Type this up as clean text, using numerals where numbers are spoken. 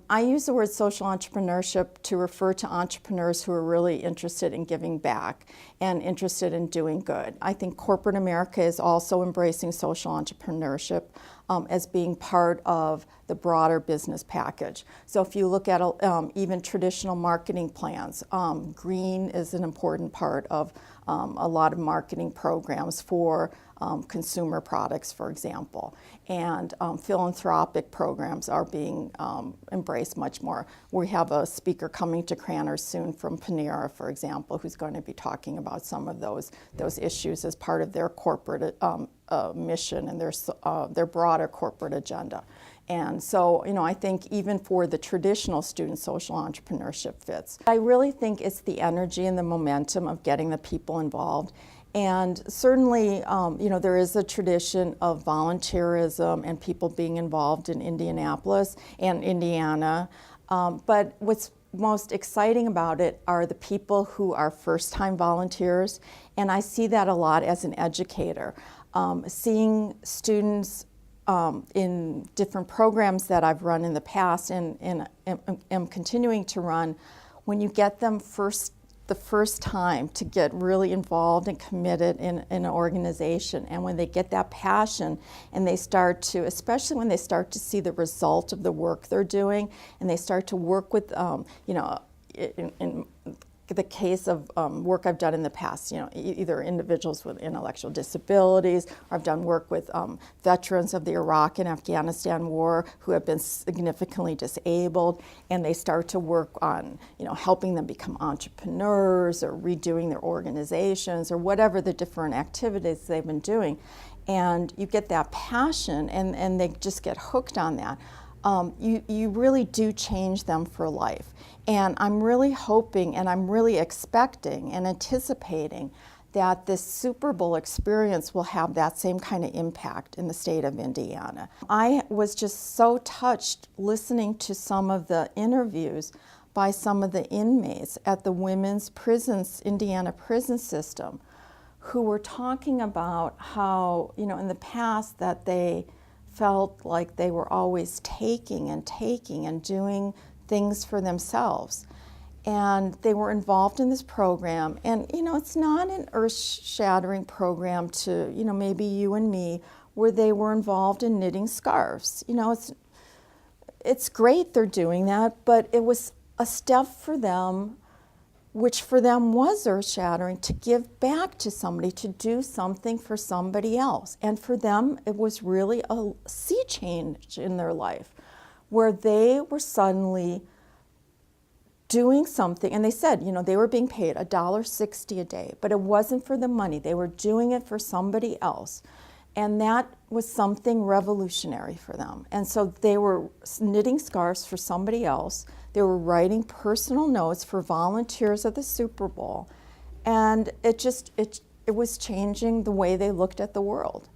I use the word social entrepreneurship to refer to entrepreneurs who are really interested in giving back and interested in doing good. I think corporate America is also embracing social entrepreneurship as being part of the broader business package. So if you look at even traditional marketing plans, green is an important part of a lot of marketing programs for consumer products, for example. And philanthropic programs are being embraced much more. We have a speaker coming to Cranor soon from Panera, for example, who's going to be talking about some of those issues as part of their corporate mission and their broader corporate agenda. And so, I think even for the traditional student, social entrepreneurship fits. I really think it's the energy and the momentum of getting the people involved. And certainly, there is a tradition of volunteerism and people being involved in Indianapolis and Indiana. But what's most exciting about it are the people who are first-time volunteers. And I see that a lot as an educator. Seeing students in different programs that I've run in the past and am continuing to run, when you get them the first time to get really involved and committed in an organization, and when they get that passion and they start to, especially when they start to see the result of the work they're doing, and they start to work with, in the case of work I've done in the past, either individuals with intellectual disabilities, or I've done work with veterans of the Iraq and Afghanistan war who have been significantly disabled, and they start to work on, helping them become entrepreneurs or redoing their organizations or whatever the different activities they've been doing. And you get that passion and they just get hooked on that. You really do change them for life. And I'm really hoping and I'm really expecting and anticipating that this Super Bowl experience will have that same kind of impact in the state of Indiana. I was just so touched listening to some of the interviews by some of the inmates at the women's prisons, Indiana prison system, who were talking about how, in the past that they felt like they were always taking and doing things for themselves. And they were involved in this program. And, it's not an earth-shattering program to, maybe you and me, where they were involved in knitting scarves. It's great they're doing that, but it was a step for them, which for them was earth-shattering, to give back to somebody, to do something for somebody else. And for them, it was really a sea change in their life, where they were suddenly doing something, and they said, they were being paid $1.60 a day, but it wasn't for the money. They were doing it for somebody else. And that was something revolutionary for them. And so they were knitting scarves for somebody else. They were writing personal notes for volunteers at the Super Bowl. And it was changing the way they looked at the world.